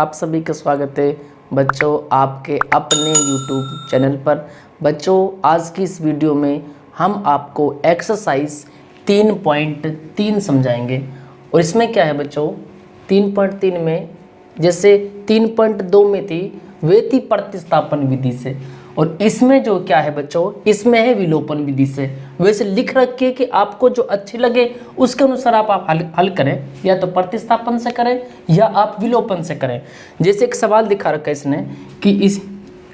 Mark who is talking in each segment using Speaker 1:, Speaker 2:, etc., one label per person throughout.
Speaker 1: आप सभी का स्वागत है बच्चों आपके अपने YouTube चैनल पर। बच्चों आज की इस वीडियो में हम आपको एक्सरसाइज 3.3 समझाएंगे। और इसमें क्या है बच्चों, 3.3 में जैसे 3.2 में थी वे थी प्रतिस्थापन विधि से, और इसमें जो क्या है बच्चों, इसमें है विलोपन विधि से। वैसे लिख रखिए कि आपको जो अच्छी लगे उसके अनुसार आप हल करें, या तो प्रतिस्थापन से करें या आप विलोपन से करें। जैसे एक सवाल दिखा रखा है इसने कि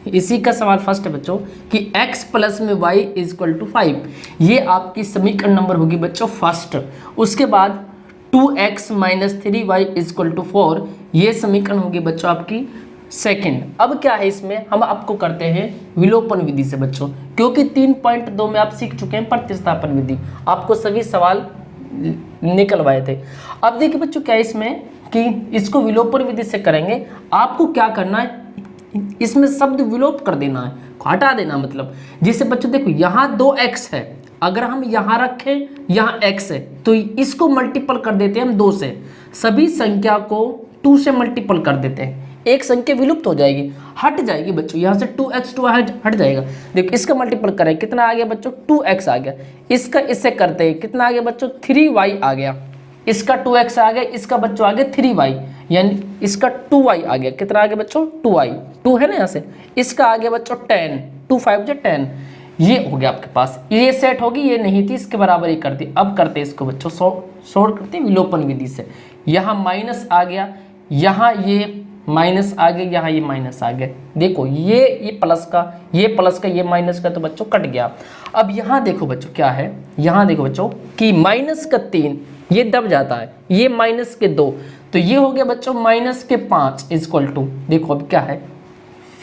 Speaker 1: इसी का सवाल फर्स्ट है बच्चों कि x प्लस में y इक्वल टू 5, ये आपकी समीकरण नंबर होगी बच्चों फर्स्ट। उसके बाद 2x minus 3y equal to 4, ये समीकरण होगी बच्चों आपकी सेकंड। अब क्या है इसमें हम आपको करते हैं विलोपन विधि से बच्चों, क्योंकि 3.2 में आप सीख चुके हैं प्रतिस्थापन विधि, आपको सभी सवाल निकलवाए थे। अब देखिए बच्चों क्या है इसमें कि इसको विलोपन विधि से करेंगे। आपको क्या करना है, इसमें शब्द विलोप कर देना है, हटा देना। मतलब जैसे बच्चों देखो यहाँ 2x है, अगर हम यहाँ रखें यहाँ x है तो इसको मल्टीपल कर देते हैं हम 2 से, सभी संख्या को 2 से मल्टीपल कर देते हैं, एक संख्या विलुप्त हो जाएगी, हट जाएगी बच्चों। यहाँ से 2x 2 हट जाएगा। देखो इसका मल्टीपल करें कितना आ गया बच्चों, 2x आ गया। इसका इससे करते हैं कितना आ गया बच्चों, 3y आ गया। इसका 2x आ गया, इसका बच्चों आ गया 3y, यानी इसका 2y आ गया। कितना आ गया बच्चों, 2y, 2 है ना यहाँ से। इसका आ गया बच्चों 10, 2 5 10, ये हो गया आपके पास। ये सेट होगी, ये नहीं थी, इसके बराबर ही कर दी। अब करते हैं इसको बच्चों सॉल्व करते हैं विलोपन विधि से। यहाँ माइनस आ गया, यहाँ ये माइनस आ गया, यहाँ ये माइनस आ गया। देखो ये प्लस का, ये प्लस का, ये माइनस का, तो बच्चों कट गया। अब यहाँ देखो बच्चों क्या है, यहाँ देखो बच्चों कि माइनस का 3 ये दब जाता है, ये माइनस के 2, तो ये हो गया बच्चों माइनस के 5 इक्वल टू, देखो अब क्या है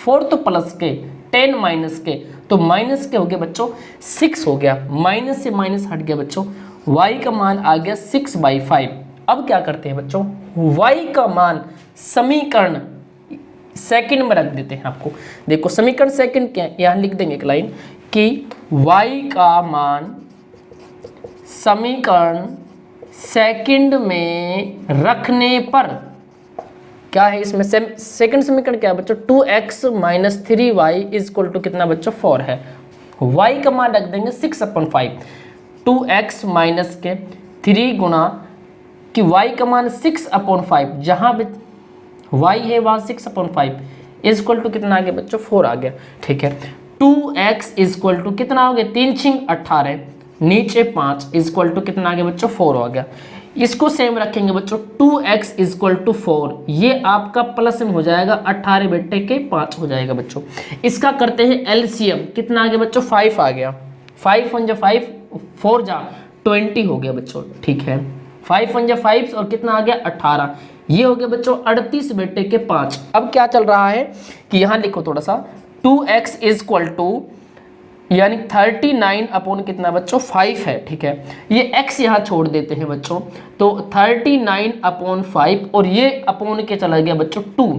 Speaker 1: 4 तो प्लस के 10 माइनस के, तो माइनस के हो गया बच्चों 6 हो गया। माइनस से माइनस हट गया बच्चों, y का मान आ गया 6/5। अब क्या करते हैं बच्चों, y का मान समीकरण सेकंड में रख देते हैं। आपको देखो समीकरण सेकंड क्या है, यहाँ लिख देंगे एक लाइन कि y का मान समीकरण सेकंड में रखने पर क्या है, इसमें सेकंड समीकरण क्या है बच्चों, 2x minus 3y equal to कितना बच्चों 4 है। y का मान रख देंगे 6/5, 2x माइनस के 3 गुना कि y का मान 6/5, जहाँ भी y है वहाँ 6/5 इक्वल टू कितना आ गया बच्चों 4 आ गया। ठीक है, 2x इक्वल टू कितना हो गया, 3 6 18, नीचे 5 इक्वल टू कितना आ गया बच्चों 4 हो गया। इसको सेम रखेंगे बच्चों, 2x इक्वल टू 4, ये आपका प्लस में हो जाएगा, 18 बेटे के 5 हो जाएगा बच्चों। इसका करते हैं एलसीएम, कितना आ गया बच्चों 5 आ गया, 5 1 जा 5, 4 जा 20 हो गया बच्चों। ठीक है, 5 1 जा 5 और कितना आ गया 18, ये हो गया बच्चों 38 बेटे के 5। अब क्या चल रहा है कि यहाँ लिखो थोड़ा सा, 2x इक्वल टू यानी 39 अपॉन कितना बच्चों 5 है। ठीक है, ये x यहाँ छोड़ देते हैं बच्चों, तो 39/5 और ये अपॉन के चला गया बच्चों 2।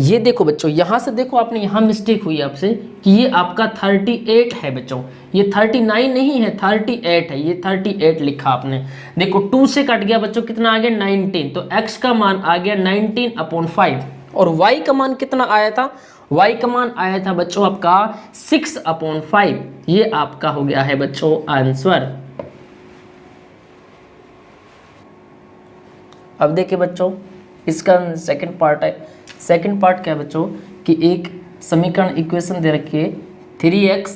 Speaker 1: ये देखो बच्चों यहाँ से देखो, आपने यहाँ मिस्टेक हुई आपसे कि ये आपका 38 है बच्चों, ये 39 नहीं है 38 है, ये 38 लिखा आपने। देखो 2 से कट गया बच्चों, कितना आ गया 19, तो x का मान आ गया 19/5 और y का मान कितना आया था, y का मान आया था बच्चों आपका 6/5। ये आपका हो गया है बच्चों आंसर। अब देखिए बच्चों इसका सेकंड पार्ट है। सेकंड पार्ट क्या है बच्चों कि एक समीकरण इक्वेशन दे रखी है, 3x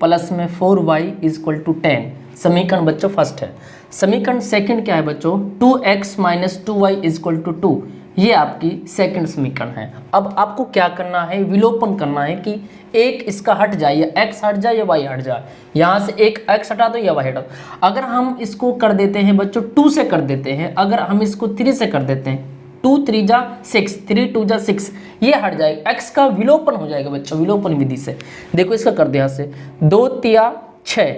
Speaker 1: प्लस में 4y इक्वल टू 10, समीकरण बच्चों फर्स्ट है। समीकरण सेकंड क्या है बच्चों, 2x minus 2y equal to 2, ये आपकी सेकंड समीकरण है। अब आपको क्या करना है, विलोपन करना है कि एक इसका हट जाए, या x हट जाए या y हट जाए, यहाँ से एक x हटा दो या y हटा दो। अगर हम इसको कर देते हैं बच्चों 2 से कर देते हैं, अगर हम इसको 3 से कर देते हैं, 2 3 जा 6, 3 2 जा 6, ये हट जाएगा, x का विलोपन हो जाएगा बच्चों विलोपन विधि से। देखो इसका कर दिया से 2 3 6,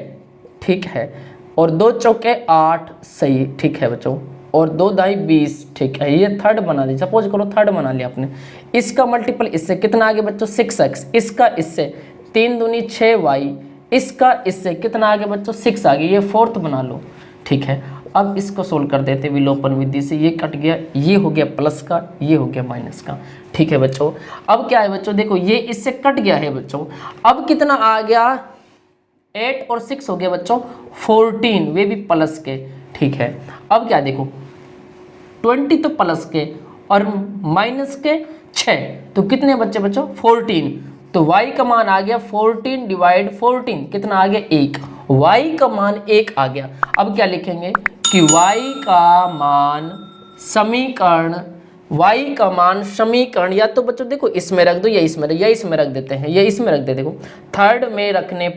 Speaker 1: ठीक है, और 2 चौके 8, सही, ठीक है बच्चों, और 2 दाई 20, ठीक है, ये थर्ड बना दी, सपोज करो थर्ड बना लिया आपने। इसका मल्टीपल इससे कितना आ गया बच्चों 6x, इसका इससे 3 दूनी 6y, इसका इससे कितना आ गया बच्चों 6 आ गया, ये फोर्थ बना लो। ठीक है, अब इसको सोल्व कर देते विलोपन विधि से। ये कट गया, ये हो गया प्लस का, ये हो गया माइनस का। ठीक है बच्चों, अब क्या है बच्चों, देखो ये इससे कट गया है बच्चों। अब कितना आ गया, 8 और 6 हो गया बच्चों 14, वे भी प्लस के। ठीक है, अब क्या देखो 20 तो प्लस के और माइनस के 6, तो कितने बच्चे बच्चों 14। तो y का मान आ गया 14 डिवाइड 14, कितना आ गया 1। y का मान 1 आ गया। अब क्या लिखेंगे कि y का मान समीकरण, y का मान समीकरण, या तो बच्चों देखो इसमें रख दो या इसमें, या इसमें रख देते हैं, या इसमें रख दे। देखो थर्ड में रखने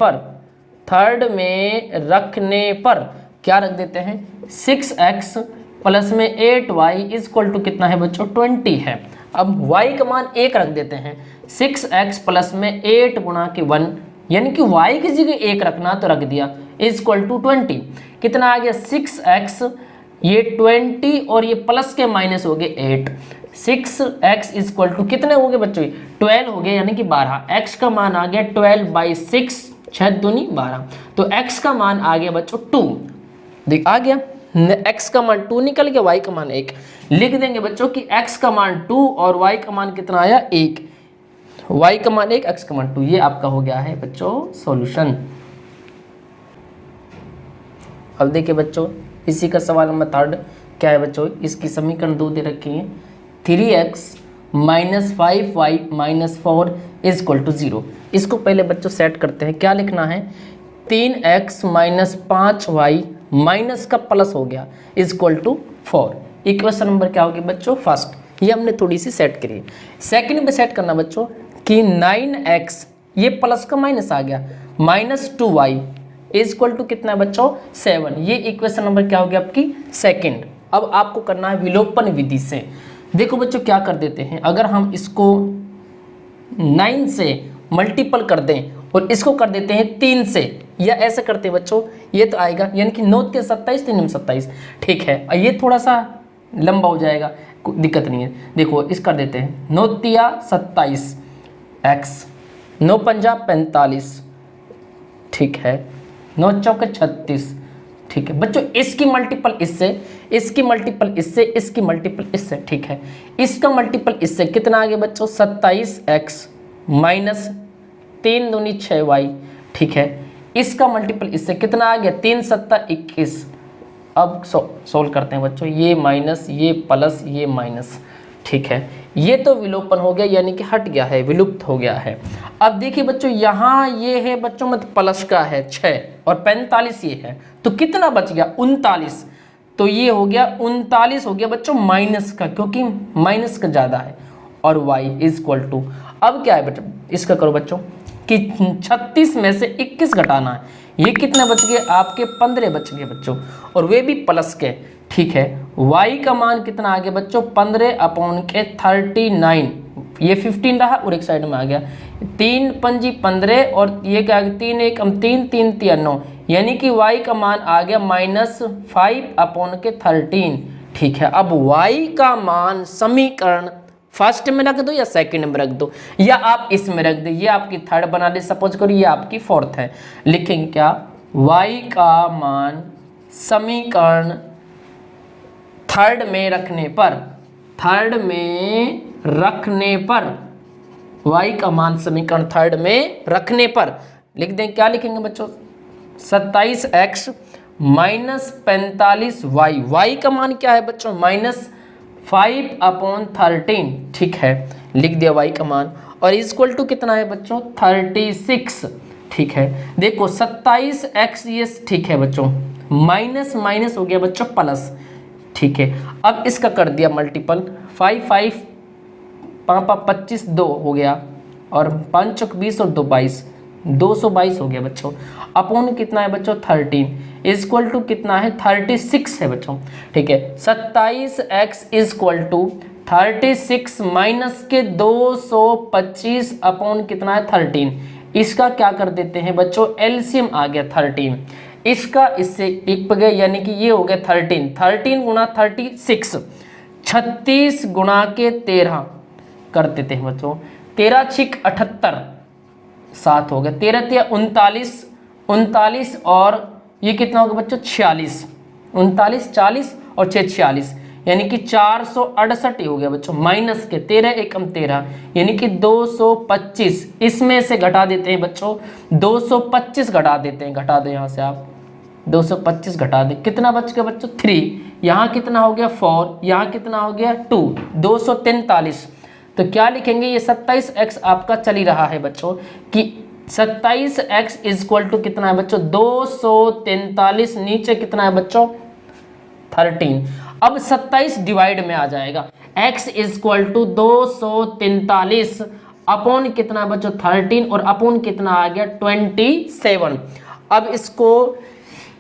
Speaker 1: पर क्या रख देते हैं 6x प्लस में 8y इक्वल टू कितना है बच्चों 20 है। अब y का मान 1 रख देते हैं, 6x प्लस में 8 गुणा के 1, यानी कि y की जगह 1 रखना तो रख दिया, इक्वल टू 20। कितना आ गया 6x, ये 20 और ये प्लस के माइनस हो गए 8। 6x इक्वल टू कितने हो गए बच्चों 12 हो गए, यानी कि 12। x का मान आ गया 12/6, 6 दूनी 12। तो x का मान आ गया बच्चों 2, देख आ गया, x का मान 2 निकल गया, y का मान 1। लिख देंगे बच्चों कि x का मान 2 और y का मान कितना आया 1, y का मान 1, x का मान 2। ये आपका हो गया है बच्चों सॉल्यूशन। अब देखिए बच्चों इसी का सवाल नंबर 3 क्या है बच्चों, इसकी समीकरण 2 दे रखी है, 3x minus 5y minus 4 equal to 0। इसको पहले बच्चों सेट करते हैं। क्या लिखना है, 3x माइनस 5y माइनस का प्लस हो गया इक्वल टू 4। इक्वेशन नंबर क्या होगी बच्चों फर्स्ट, ये हमने थोड़ी सी सेट करी। सेकंड में सेट करना बच्चों कि 9x, ये प्लस का माइनस आ गया, माइनस 2y इक्वल टू कितना है बच्चों 7। ये इक्वेशन नंबर क्या होगी आपकी सेकंड। अब आपको करना है विलोपन विधि से। देखो बच्चों क्या कर देते हैं, अगर हम इसको 9 से मल्टीपल कर दें और इसको कर देते हैं 3 से, या ऐसे करते हैं बच्चों, ये तो आएगा, यानी कि 9 के 27, 3 में 27। ठीक है, और ये थोड़ा सा लंबा हो जाएगा, कोई दिक्कत नहीं है। देखो इस कर देते हैं 9 तिया 27 x, 9 पंजा 45, ठीक है, 9 चौके 36। ठीक है बच्चों, इसकी मल्टीपल इससे, इसकी मल्टीपल इससे, इसकी मल्टीपल इससे। ठीक है, इसका मल्टीपल इससे कितना आ गया बच्चों 27x माइनस 3 दूनी 6y। ठीक है, इसका मल्टीपल इससे कितना आ गया 3 सत्ता 21। अब सोल्व करते हैं बच्चों, ये माइनस, ये प्लस, ये माइनस। ठीक है, ये तो विलोपन हो गया, यानी कि हट गया है, विलुप्त हो गया है। अब देखिए बच्चों यहाँ ये है बच्चों मत प्लस का है 6 और 45 ये है, तो कितना बच गया 39। तो ये हो गया 39 हो गया बच्चों माइनस का, क्योंकि माइनस का ज़्यादा है, और y इक्वल टू, अब क्या है बच्चों इसका करो बच्चों कि 36 में से 21 घटाना है, ये कितने बच गए आपके 15 बच गए बच्चों, और वे भी प्लस के। ठीक है, y का मान कितना आ गया बच्चों 15/39, ये 15 रहा और एक साइड में आ गया 3 पंजी 15, और ये क्या आ गया 3 1 3 3 3 9, यानी कि y का मान आ गया -5/13। ठीक है, अब y का मान समीकरण फर्स्ट में रख दो या सेकंड में रख दो, या आप इसमें रख दो, ये आपकी थर्ड बना दे, सपोज करो ये आपकी फोर्थ है। लिखेंगे क्या, y का मान समीकरण थर्ड में रखने पर, थर्ड में रखने पर, y का मान समीकरण थर्ड में रखने पर लिख दें, क्या लिखेंगे बच्चों 27x माइनस 45y, y का मान क्या है बच्चों -5/13। ठीक है, लिख दिया y का मान, और इक्वल टू कितना है बच्चों 36। ठीक है, देखो 27x ये ठीक है बच्चों, माइनस माइनस हो गया बच्चों प्लस। ठीक है, अब इसका कर दिया मल्टीपल, 5 5 5 25 2 हो गया, और 5 चौक 20 और 2 22, 222 हो गया बच्चों। अपॉन कितना है बच्चों 13, इक्वल टू कितना है 36 है बच्चों। ठीक है, 27x इक्वल टू 36 माइनस के 225 अपॉन कितना है 13। इसका क्या कर देते हैं बच्चों एलसीएम आ गया 13, इसका इससे एक पे गया, यानी कि ये हो गया 13, 13 गुणा 36, 36 गुणा के 13 कर देते हैं बच्चों, 13 6 78, 7 हो गया, 13 39 39, और ये कितना होगा बच्चों 46। 39, 40 और 6 46, यानी कि 468 हो गया बच्चों। माइनस के 13 एकम 13, यानी कि 225। इसमें से घटा देते हैं बच्चों, 225 घटा देते हैं, घटा दो यहाँ से आप 225 घटा दें, कितना बच गया बच्चों 3, यहाँ कितना हो गया 4, यहाँ कितना हो गया 2, 243। तो क्या लिखेंगे, ये 27x आपका चल ही रहा है बच्चों कि 27x इक्वल टू कितना है बच्चों 243, नीचे कितना है बच्चों 13। अब 27 डिवाइड में आ जाएगा, x इक्वल टू 243 अपॉन कितना बच्चों 13 और अपॉन कितना आ गया 27। अब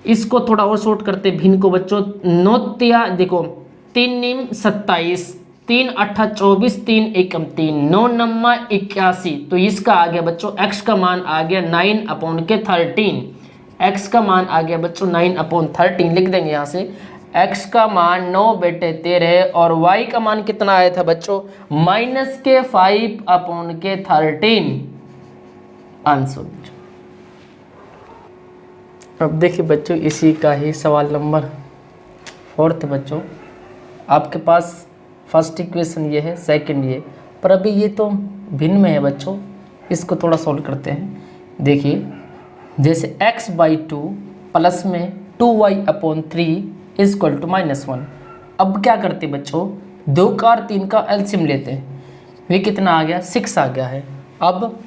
Speaker 1: इसको थोड़ा और शॉर्ट करते भिन्न को बच्चों, नोतिया देखो 3 निम 27, 3 अट्ठा 24, 3 एकम 3, 9 नम्मा 81। तो इसका आ गया बच्चों x का मान आ गया 9 अपॉन के 13, x का मान आ गया बच्चों 9 अपॉन 13, लिख देंगे यहाँ से x का मान 9 बेटे 13 और y का मान कितना आया था बच्चों माइनस के 5 अपॉन के 13 आंसर। अब देखिए बच्चों इसी का ही सवाल नंबर 4 बच्चों, आपके पास फर्स्ट इक्वेशन ये है, सेकंड ये, पर अभी ये तो भिन्न में है बच्चों, इसको थोड़ा सॉल्व करते हैं। देखिए जैसे x/2 प्लस में 2y अपॉन 3 इक्वल टू -1। अब क्या करते बच्चों, 2 का और 3 का एलसीएम लेते हैं, वे कितना आ गया 6 आ गया है। अब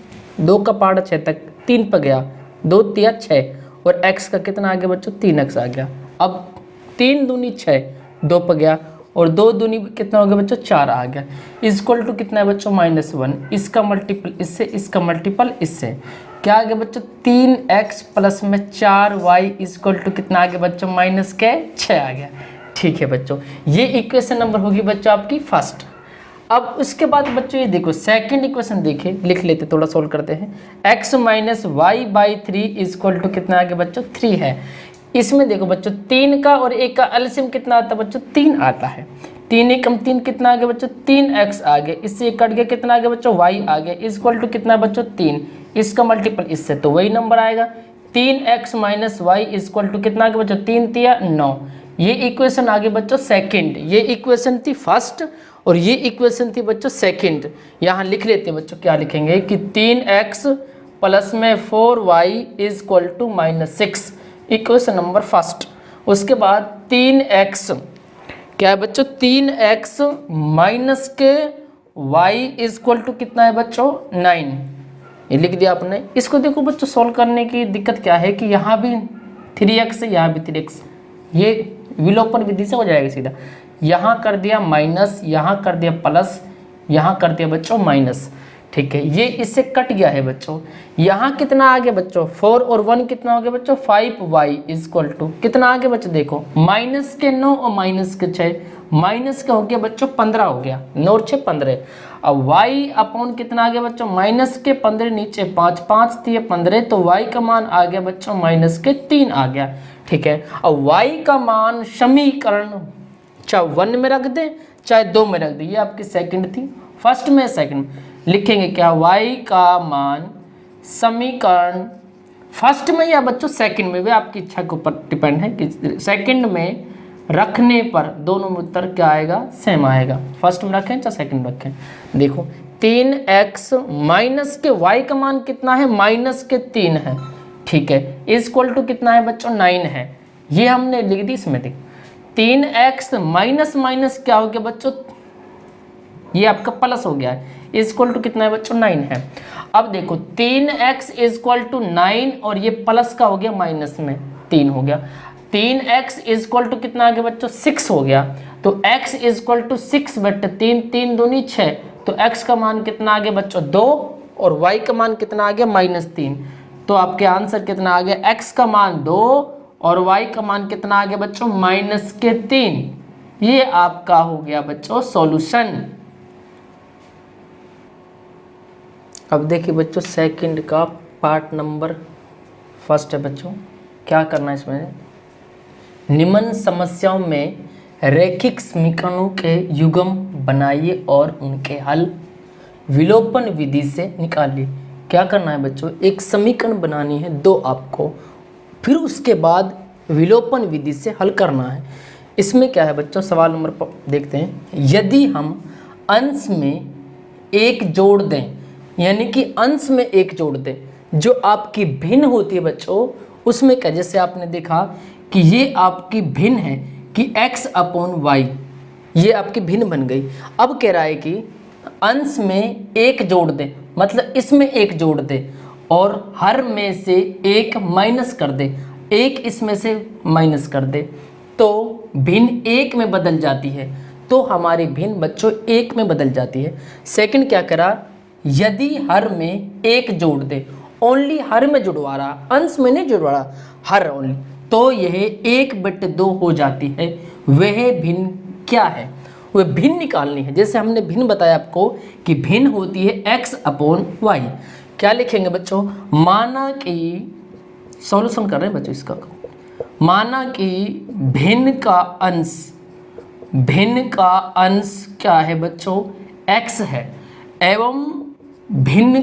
Speaker 1: 2 का पार्ट 6 तक, 3 पर गया, 2 3 6 और x का कितना आ गया बच्चों 3x आ गया। अब 3 दूनी 6, 2 पर गया और 2 दूनी कितना हो गया बच्चों 4 आ गया, इक्वल टू कितना है बच्चों -1। इसका मल्टीपल इससे, इसका मल्टीपल इससे, क्या आ गया बच्चों 3x प्लस में 4y इक्वल टू कितना आ गया बच्चों -6 आ गया। ठीक है बच्चों, ये इक्वेशन नंबर होगी बच्चों आपकी फर्स्ट। अब उसके बाद बच्चों ये देखो सेकंड इक्वेशन देखे, लिख लेते थोड़ा सोल्व करते हैं। x minus y by 3 equal to कितना आ गया बच्चों 3 है। इसमें देखो बच्चों 3 का और 1 का एलसीएम कितना आता है बच्चों 3 आता है। 3 एकम 3 कितना आ गया बच्चों 3x आ गया, इससे कट गया कितना आ गया बच्चों y आ गया, इक्वल टू कितना बच्चों 3, इसका मल्टीपल इससे तो वही नंबर आएगा 3x minus Y equal to कितना आ गया बच्चों 3 3 9। ये इक्वेशन आ गई बच्चों सेकंड, ये इक्वेशन थी फर्स्ट और ये इक्वेशन थी बच्चों सेकंड। यहाँ लिख लेते हैं बच्चों, क्या लिखेंगे कि 3x प्लस में 4y equal to -6, equation number first. उसके बाद 3x क्या है बच्चों 3x माइनस के y इक्वल टू कितना है बच्चों 9, ये लिख दिया आपने। इसको देखो बच्चों सॉल्व करने की दिक्कत क्या है कि यहाँ भी 3x है, यहाँ भी 3x, ये विलोपन विधि से हो जाएगा सीधा। यहाँ कर दिया माइनस, यहाँ कर दिया प्लस, यहाँ कर दिया बच्चों माइनस। ठीक है, ये इससे कट गया है बच्चों। यहाँ कितना आ गया बच्चों 4 और 1 कितना हो गया बच्चों 5y इक्वल टू कितना आ गया बच्चों देखो माइनस के 9 और माइनस के 6, माइनस का हो गया बच्चों 15 हो गया, 9 और 6 15। अब y अपॉन कितना आ गया बच्चों माइनस के 15 नीचे 5, 5 3 15, तो y का मान आ गया बच्चों माइनस के 3 आ गया। ठीक है, अब y का मान समीकरण चाहे 1 में रख दें चाहे 2 में रख दें, ये आपकी सेकंड थी। फर्स्ट में सेकंड लिखेंगे क्या y का मान समीकरण फर्स्ट में या बच्चों सेकंड में, वे आपकी इच्छा के ऊपर डिपेंड है कि सेकंड में रखने पर दोनों में उत्तर क्या आएगा सेम आएगा। फर्स्ट में रखें चाहे सेकंड में रखें। देखो 3x माइनस के y का मान कितना है -3 है। ठीक है, इक्वल टू कितना है बच्चों 9 है, ये हमने लिख दी इसमें। देख 3x माइनस माइनस क्या हो गया बच्चों, ये आपका प्लस हो गया है, इक्वल टू कितना है बच्चों 9 है। अब देखो 3x इक्वल टू 9 और ये प्लस का हो गया माइनस में 3 हो गया, 3x इक्वल टू कितना आ गया बच्चों 6 हो गया। तो x इक्वल टू 6 बटे 3, 3 दूनी 6, तो x का मान कितना आ गया बच्चों 2 और y का मान कितना आ गया -3। तो आपके आंसर कितना आ गया x का मान 2 और y का मान कितना आ गया बच्चों -3। ये आपका हो गया बच्चों सॉल्यूशन। अब देखिए बच्चों सेकंड का पार्ट नंबर फर्स्ट है बच्चों। क्या करना है इसमें, निम्न समस्याओं में रैखिक समीकरणों के युग्म बनाइए और उनके हल विलोपन विधि से निकालिए। क्या करना है बच्चों, एक समीकरण बनानी है 2 आपको, फिर उसके बाद विलोपन विधि से हल करना है। इसमें क्या है बच्चों, सवाल नंबर देखते हैं। यदि हम अंश में एक जोड़ दें, यानी कि अंश में एक जोड़ दें जो आपकी भिन्न होती है बच्चों, उसमें क्या, जैसे आपने देखा कि ये आपकी भिन्न है कि x/y, ये आपकी भिन्न बन गई। अब कह रहा है कि अंश में एक जोड़ दें, मतलब इसमें एक जोड़ दे और हर में से एक माइनस कर दे, एक इसमें से माइनस कर दे तो भिन्न एक में बदल जाती है। तो हमारी भिन्न बच्चों एक में बदल जाती है। सेकंड क्या करा, यदि हर में एक जोड़ दे, ओनली हर में जुड़वा रहा, अंश में नहीं जुड़वा रहा, हर ओनली, तो यह 1/2 हो जाती है। वह भिन्न क्या है, वह भिन्न निकालनी है। जैसे हमने भिन्न बताया आपको कि भिन्न होती है x/y। क्या लिखेंगे बच्चों, माना कि सॉल्यूशन कर रहे हैं बच्चों इसका, माना कि भिन्न का अंश क्या है बच्चों, x है, एवं भिन्न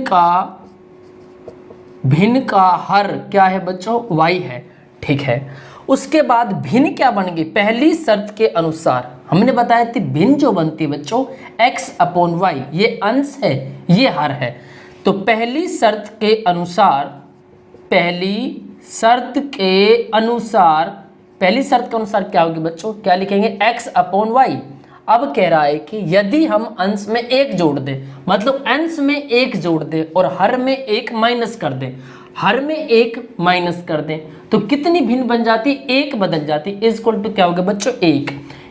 Speaker 1: का हर क्या है बच्चों, y है। ठीक है, उसके बाद भिन्न क्या बन गई, पहली शर्त के अनुसार हमने बताया थी भिन्न जो बनती है बच्चों x/y, ये अंश है, ये हर है। तो पहली शर्त के अनुसार क्या होगी बच्चों, क्या लिखेंगे, x/y। अब कह रहा है कि यदि हम अंश में एक जोड़ दें, मतलब अंश में एक जोड़ दें और हर में एक माइनस कर दें, हर में एक माइनस कर दें तो कितनी भिन्न बन जाती, एक बदल जाती, इक्वल टू क्या होगा बच्चों, एक।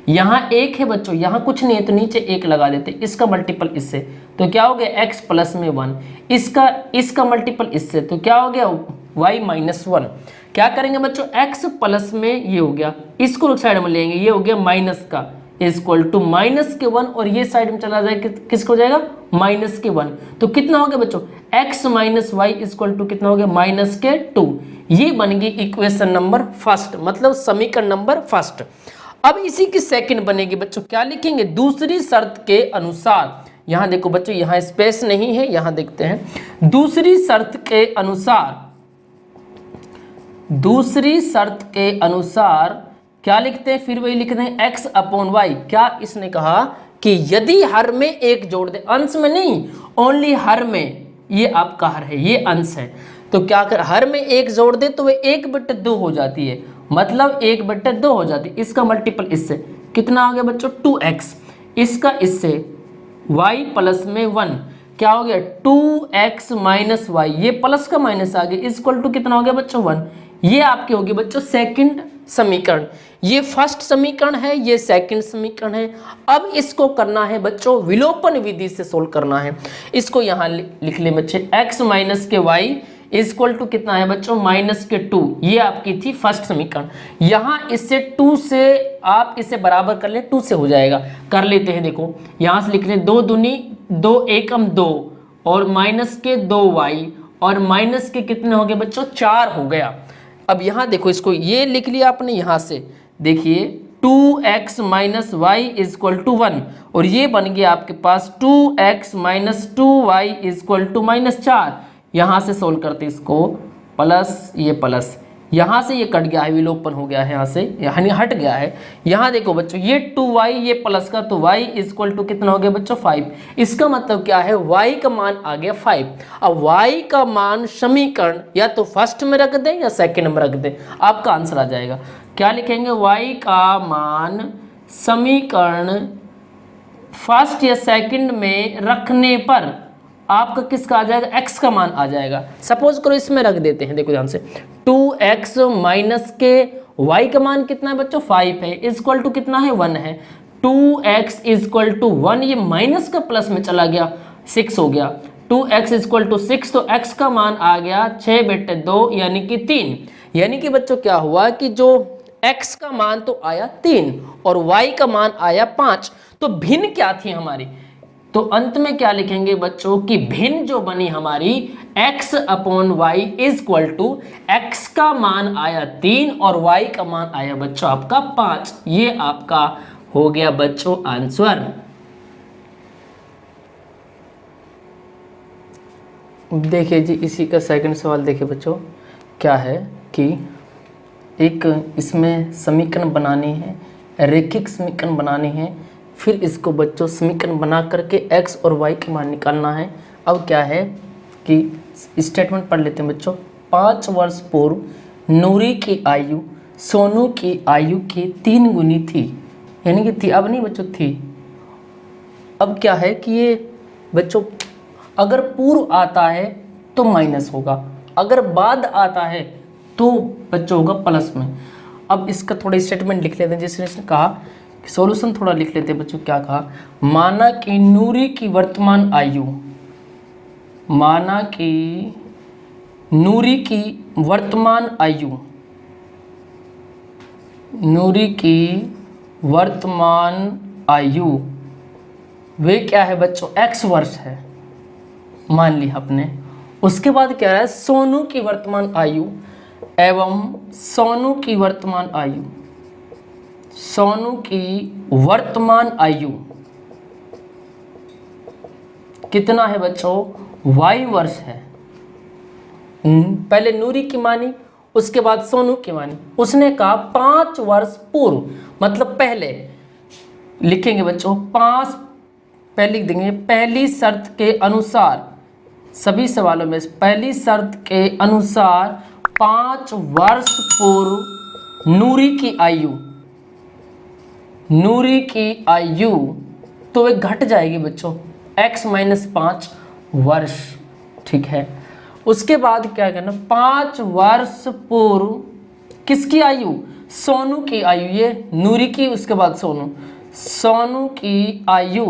Speaker 1: यहाँ एक है बच्चों, यहाँ कुछ नहीं है तो नीचे एक लगा देते, इसका मल्टीपल इससे तो क्या हो गया, x + में 1, इसका मल्टीपल इससे तो क्या हो गया, y - 1। क्या करेंगे बच्चों, x प्लस में ये हो गया, इसको साइड में लेंगे, ये हो गया माइनस का, इक्वल टू -1 और ये साइड में चला जाएगा, किसको जाएगा, -1। तो कितना हो गया बच्चों, x - y इक्वल टू कितना हो गया, -2। ये बन गई इक्वेशन नंबर फर्स्ट, मतलब समीकरण नंबर फर्स्ट। अब इसी की सेकंड बनेगी बच्चों, क्या लिखेंगे, दूसरी शर्त के अनुसार। यहां देखो बच्चों, यहां स्पेस नहीं है, यहां देखते हैं, दूसरी शर्त के अनुसार क्या लिखते हैं, फिर वही लिखते हैं x/y। क्या इसने कहा कि यदि हर में एक जोड़ दे, अंश में नहीं, ओनली हर में, ये आपका हर है, ये अंश है, तो क्या कर, हर में एक जोड़ दे तो वे 1/2 हो जाती है, मतलब 1/2 हो जाती है। इसका मल्टीपल इससे कितना हो गया बच्चों, 2x, इसका इससे y + में 1, क्या हो गया, 2x - y, ये प्लस का माइनस आ गया, इक्वल टू कितना हो गया बच्चों, 1। ये आपकी होगी बच्चों सेकंड समीकरण। ये फर्स्ट समीकरण है, ये सेकंड समीकरण है। अब इसको करना है बच्चों विलोपन विधि से सोल्व करना है। इसको यहाँ लिख ले बच्चे, x - y इक्वल टू कितना है बच्चों, -2। ये आपकी थी फर्स्ट समीकरण। यहाँ इससे 2 से आप इसे बराबर कर ले, 2 से हो जाएगा, कर लेते हैं। देखो यहाँ से लिख लें, 2 दूनी 2 एकम 2 और -2y और माइनस के कितने हो गए बच्चों, 4 हो गया। अब यहाँ देखो, इसको ये लिख लिया आपने, यहाँ से देखिए 2x - y इक्वल टू 1 और ये बन गया आपके पास 2x - 2y इक्वल टू -4। यहाँ से सोल्व करते इसको, प्लस ये प्लस, यहाँ से ये कट गया है, विलोपन हो गया है, यहाँ से यानी हट गया है। यहाँ देखो बच्चों, ये 2y, ये प्लस का, तो y इक्वल टू कितना हो गया बच्चों, 5। इसका मतलब क्या है, y का मान आ गया 5। अब y का मान समीकरण या तो फर्स्ट में रख दें या सेकंड में रख दें, आपका आंसर आ जाएगा। क्या लिखेंगे, y का मान समीकरण फर्स्ट या सेकंड में रखने पर आपका किसका आ जाएगा, x का मान आ जाएगा। सपोज करो इसमें रख देते हैं, देखो ध्यान से, 2x माइनस के y का मान कितना है बच्चों, 5 है, इक्वल टू कितना है, 1 है। 2x इक्वल टू 1, ये माइनस का प्लस में चला गया, 6 हो गया। 2x इक्वल टू 6, तो x का मान आ गया 6/2 यानी कि 3। यानी कि बच्चों क्या हुआ कि जो x का मान तो आया 3 और y का मान आया 5। तो भिन्न क्या थी हमारी, तो अंत में क्या लिखेंगे बच्चों कि भिन्न जो बनी हमारी x/y इक्वल टू x का मान आया 3 और y का मान आया बच्चों आपका 5। ये आपका हो गया बच्चों आंसर। देखिए जी, इसी का सेकंड सवाल देखिए बच्चों, क्या है कि एक इसमें समीकरण बनानी है, रैखिक समीकरण बनानी है, फिर इसको बच्चों समीकरण बना करके x और y के मान निकालना है। अब क्या है कि स्टेटमेंट पढ़ लेते हैं बच्चों। 5 वर्ष पूर्व नूरी की आयु सोनू की आयु की 3 गुनी थी, यानी कि थी, अब नहीं बच्चों थी। अब क्या है कि ये बच्चों अगर पूर्व आता है तो माइनस होगा, अगर बाद आता है तो बच्चों होगा प्लस में। अब इसका थोड़ा स्टेटमेंट लिख लेते हैं, जैसे इसने कहा सॉल्यूशन थोड़ा लिख लेते हैं बच्चों। क्या कहा, माना कि नूरी की वर्तमान आयु, माना कि नूरी की वर्तमान आयु, नूरी की वर्तमान आयु वे क्या है बच्चों x वर्ष है, मान लिया आपने। उसके बाद क्या है, सोनू की वर्तमान आयु एवं सोनू की वर्तमान आयु, सोनू की वर्तमान आयु कितना है बच्चों, y वर्ष है। पहले नूरी की मानी, उसके बाद सोनू की मानी। उसने कहा 5 वर्ष पूर्व, मतलब पहले लिखेंगे बच्चों 5, पहले लिख देंगे पहली शर्त के अनुसार, सभी सवालों में पहली शर्त के अनुसार 5 वर्ष पूर्व नूरी की आयु, नूरी की आयु तो वे घट जाएगी बच्चों x - 5 वर्ष, ठीक है। उसके बाद क्या करना, 5 वर्ष पूर्व किसकी आयु, सोनू की आयु, ये नूरी की उसके बाद सोनू, सोनू की आयु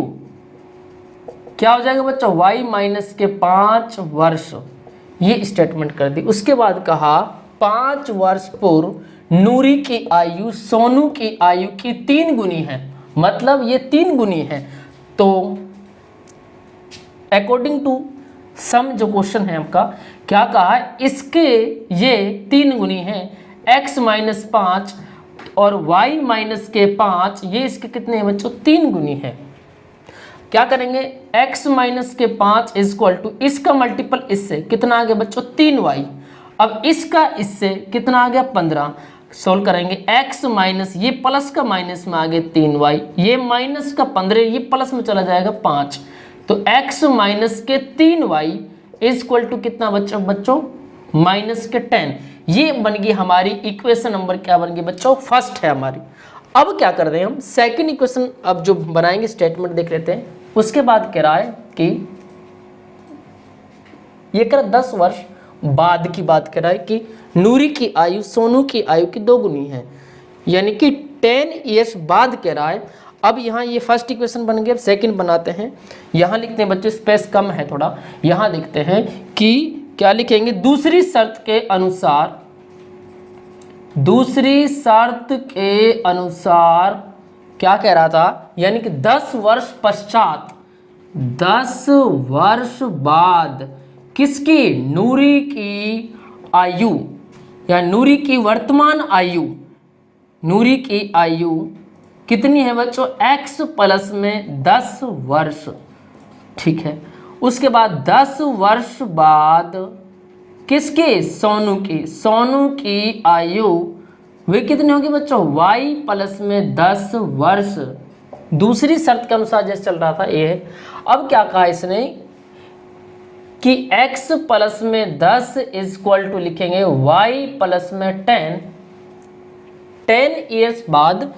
Speaker 1: क्या हो जाएगा बच्चों y - 5 वर्ष, ये स्टेटमेंट कर दी। उसके बाद कहा 5 वर्ष पूर्व नूरी की आयु सोनू की आयु की 3 गुनी है, मतलब ये 3 गुनी है। तो अकॉर्डिंग टू सम जो क्वेश्चन है आपका, क्या कहा, इसके ये 3 गुनी है, x - 5 और y - 5, ये इसके कितने हैं बच्चों, 3 गुनी है। क्या करेंगे, x - 5 इक्वल टू इसका मल्टीपल इससे कितना आ गया बच्चों 3y, अब इसका इससे कितना आ गया 15, सोल्व करेंगे x माइनस ये प्लस का माइनस में आ गया 3y, ये माइनस का 15, ये प्लस में चला जाएगा 5, तो x - 3y इक्वल टू कितना बच्चों -10। ये बन गई हमारी इक्वेशन नंबर, क्या बन गई बच्चों, फर्स्ट है हमारी। अब क्या कर रहे हैं हम, सेकंड इक्वेशन अब जो बनाएंगे स्टेटमेंट देख लेते हैं। उसके बाद कह रहा है कि ये कर 10 वर्ष बाद की बात कर रहा है कि नूरी की आयु सोनू की आयु की 2 गुनी है, यानी कि 10 ईयर्स बाद कह रहा है। अब यहाँ ये फर्स्ट इक्वेशन बन गया, सेकंड बनाते हैं। यहाँ लिखते हैं बच्चों, स्पेस कम है थोड़ा, यहाँ देखते हैं कि क्या लिखेंगे, दूसरी शर्त के अनुसार, दूसरी शर्त के अनुसार क्या कह रहा था, यानी कि 10 वर्ष पश्चात, 10 वर्ष बाद किसकी, नूरी की आयु या नूरी की वर्तमान आयु, नूरी की आयु कितनी है बच्चों, x प्लस में 10 वर्ष, ठीक है। उसके बाद 10 वर्ष बाद किसकी, सोनू की, सोनू की आयु वे कितनी होगी बच्चों, y प्लस में 10 वर्ष, दूसरी शर्त के अनुसार जैसे चल रहा था ये। अब क्या कहा इसने कि x प्लस में 10 इक्वल टू लिखेंगे y प्लस में 10 ईयर्स बाद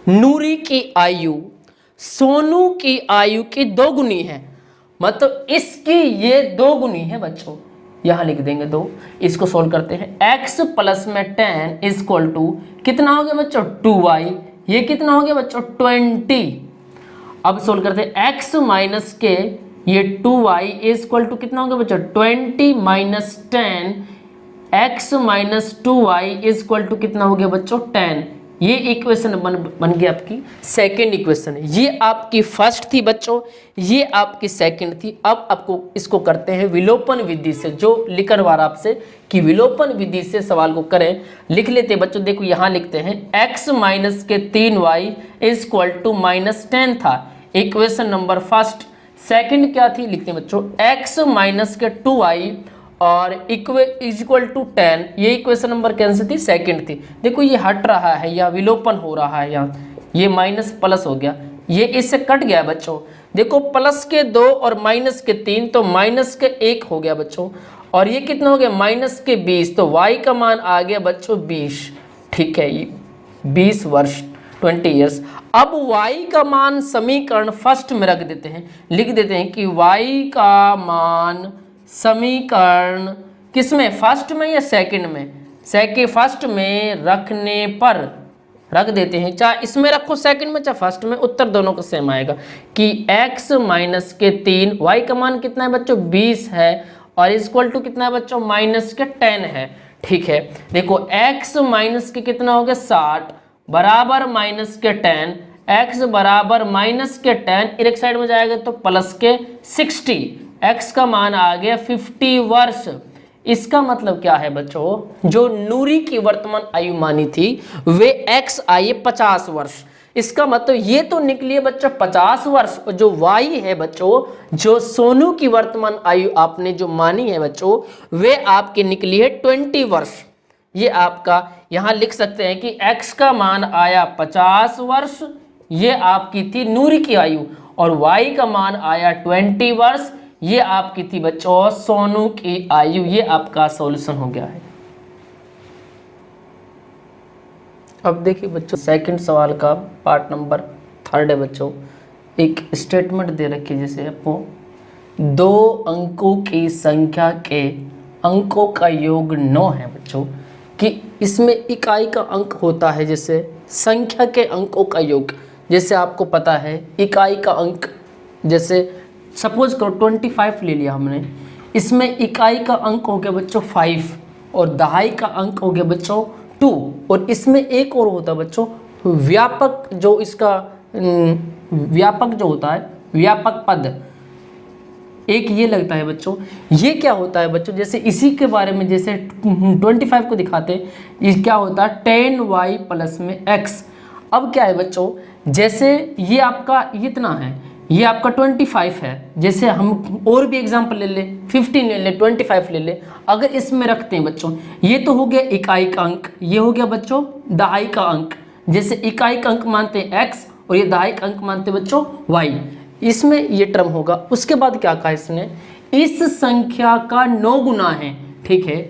Speaker 1: नूरी की आयु सोनू की आयु की 2 गुनी है, मतलब इसकी ये 2 गुनी है बच्चों, यहां लिख देंगे 2। इसको सोल्व करते हैं, x प्लस में 10 इक्वल टू कितना हो गया बच्चों 2y, ये कितना हो गया बच्चों 20। अब सोल्व करते हैं x माइनस के ये 2y इक्वल टू कितना हो गया बच्चों 20 minus 10, x minus 2y equal to कितना हो गया बच्चों 10। ये इक्वेशन बन गई आपकी सेकंड इक्वेशन। ये आपकी फर्स्ट थी बच्चों, ये आपकी सेकंड थी। अब आपको इसको करते हैं विलोपन विधि से, जो लिखनवा रहा आपसे कि विलोपन विधि से सवाल को करें। लिख लेते हैं बच्चों, देखो यहाँ लिखते हैं x माइनस के 3y इक्वल टू -10 था, इक्वेशन नंबर फर्स्ट। सेकंड क्या थी, लिखते हैं बच्चों x माइनस के 2y और इक्वल टू 10, ये इक्वेशन नंबर कैंसिल थी, सेकंड थी। देखो ये हट रहा है या विलोपन हो रहा है, यहाँ ये माइनस प्लस हो गया, ये इससे कट गया बच्चों। देखो प्लस के 2 और माइनस के 3, तो माइनस के 1 हो गया बच्चों। और ये कितना हो गया, माइनस के 20, तो y का मान आ गया बच्चों 20। ठीक है, ये 20 वर्ष 20 ईयर्स। अब y का मान समीकरण फर्स्ट में रख देते हैं, लिख देते हैं कि y का मान समीकरण किस में, फर्स्ट में या सेकंड में, फर्स्ट में रखने पर रख देते हैं, चाहे इसमें रखो सेकंड में चाहे फर्स्ट में, उत्तर दोनों का सेम आएगा कि x माइनस के 3, y का मान कितना है बच्चों 20 है, और इक्वल टू कितना है बच्चों माइनस के 10 है। ठीक है, देखो x माइनस के कितना हो गया 60 बराबर माइनस के 10, x बराबर माइनस के 10, एक साइड में जाएगा तो प्लस के 60, x का मान आ गया 50 वर्ष। इसका मतलब क्या है बच्चों, जो नूरी की वर्तमान आयु मानी थी वे x आए 50 वर्ष। इसका मतलब ये तो निकली है बच्चों 50 वर्ष, और जो y है बच्चों, जो सोनू की वर्तमान आयु आपने जो मानी है बच्चों, वे आपकी निकली है 20 वर्ष। ये आपका यहाँ लिख सकते हैं कि x का मान आया 50 वर्ष, ये आपकी थी नूरी की आयु, और y का मान आया 20 वर्ष, ये आपकी थी बच्चों सोनू की आयु। ये आपका सॉल्यूशन हो गया है। अब देखिए बच्चों सेकंड सवाल का पार्ट नंबर 3 है बच्चों। एक स्टेटमेंट दे रखी है, जैसे आपको 2 अंकों की संख्या के अंकों का योग 9 है बच्चों, कि इसमें इकाई का अंक होता है, जैसे संख्या के अंकों का योग, जैसे आपको पता है इकाई का अंक, जैसे सपोज करो 25 ले लिया हमने, इसमें इकाई का अंक हो गया बच्चों 5 और दहाई का अंक हो गया बच्चों 2, और इसमें एक और होता है बच्चों व्यापक, जो इसका व्यापक जो होता है व्यापक पद, एक ये लगता है बच्चों। ये क्या होता है बच्चों, जैसे इसी के बारे में, जैसे 25 को दिखाते हैं, ये क्या होता है 10y प्लस में x। अब क्या है बच्चों, जैसे ये आपका इतना है, ये आपका 25 है, जैसे हम और भी एग्जांपल ले ले, 15 ले ले, 25 ले ले, अगर इसमें रखते हैं बच्चों, ये तो हो गया इकाई का अंक, ये हो गया बच्चों दहाई का अंक। जैसे इकाई का अंक मानते हैं x और ये दहाई का अंक मानते हैं बच्चों y, इसमें ये टर्म होगा। उसके बाद क्या कहा इसने, इस संख्या का 9 गुना है। ठीक है,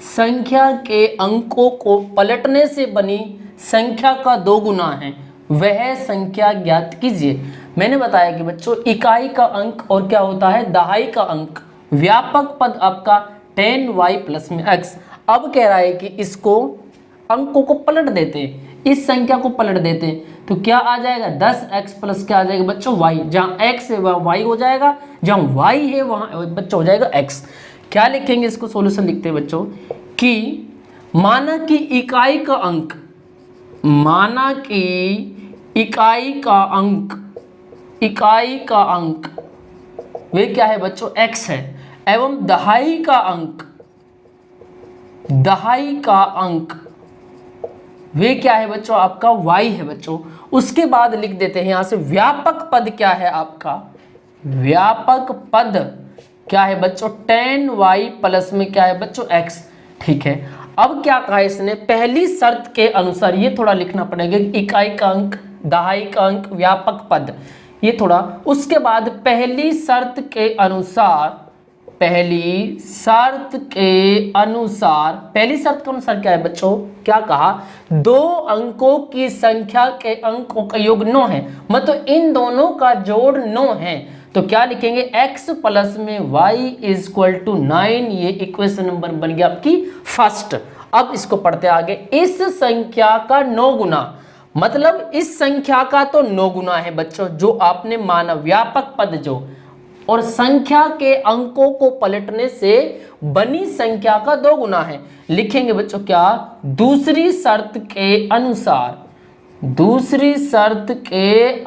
Speaker 1: संख्या के अंकों को पलटने से बनी संख्या का 2 गुना है, वह संख्या ज्ञात कीजिए। मैंने बताया कि बच्चों इकाई का अंक और क्या होता है दहाई का अंक, व्यापक पद आपका 10y प्लस में x। अब कह रहा है कि इसको अंकों को पलट देते हैं, इस संख्या को पलट देते हैं, तो क्या आ जाएगा 10x प्लस क्या आ जाएगा बच्चों y, जहाँ x है वहाँ y हो जाएगा, जहाँ y है वहाँ बच्चों हो जाएगा x। क्या लिखेंगे इसको, सॉल्यूशन लिखते हैं बच्चों कि माना कि इकाई का अंक, माना कि इकाई का अंक वे क्या है बच्चों x है, एवं दहाई का अंक वे क्या है बच्चों आपका y है बच्चों। उसके बाद लिख देते हैं यहाँ से व्यापक पद क्या है आपका, व्यापक पद क्या है बच्चों 10y प्लस में क्या है बच्चों x। ठीक है, अब क्या कहा इसने, पहली शर्त के अनुसार, ये थोड़ा लिखना पड़ेगा, इकाई का अंक, दहाई का अंक, व्यापक पद, ये थोड़ा। उसके बाद पहली शर्त के अनुसार, पहली शर्त के अनुसार क्या है बच्चों, क्या कहा 2 अंकों की संख्या के अंकों का योग 9 है, मतलब इन दोनों का जोड़ 9 है। तो क्या लिखेंगे x प्लस में y इक्वल टू 9, ये इक्वेशन नंबर बन गया आपकी फर्स्ट। अब इसको पढ़ते आगे, इस संख्या का 9 गुना, मतलब इस संख्या का तो 9 गुना है बच्चों, जो आपने माना व्यापक पद जो, और संख्या के अंकों को पलटने से बनी संख्या का 2 गुना है। लिखेंगे बच्चों क्या, दूसरी शर्त के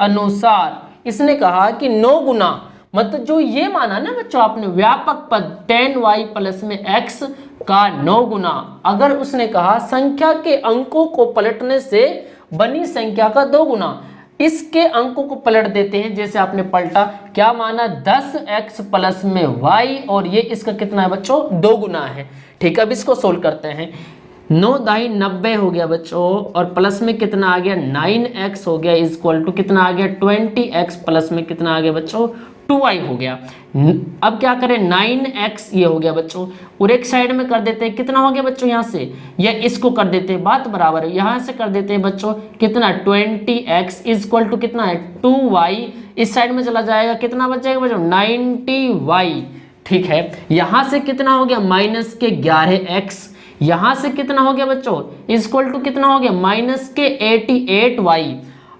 Speaker 1: अनुसार इसने कहा कि 9 गुना, मतलब जो ये माना ना बच्चों आपने व्यापक पद 10y प्लस में x का 9 गुना, अगर उसने कहा संख्या के अंकों को पलटने से बनी संख्या का 2 गुना, इसके अंकों को पलट देते हैं। जैसे आपने पलटा, क्या माना 10x प्लस में y, और ये इसका कितना है बच्चों 2 गुना है। ठीक है, अब इसको सोल्व करते हैं। 9 दाई 90 हो गया बच्चों, और प्लस में कितना आ गया 9x हो गया, इक्वल टू कितना आ गया 20x, प्लस में कितना आ गया बच्चों 2y हो गया। अब क्या करें 9x ये हो गया बच्चों, और एक साइड में कर देते हैं, कितना हो गया बच्चों यहाँ से, या इसको कर देते हैं, बात बराबर है, यहाँ से कर देते हैं बच्चों कितना 20x इक्वल टू कितना है 2y, इस साइड में चला जाएगा, कितना बच जाएगा बच्चों 90y। ठीक है, यहाँ से कितना हो गया माइनस के 11x, यहाँ से कितना हो गया बच्चों इक्वल टू कितना हो गया माइनस के 88y।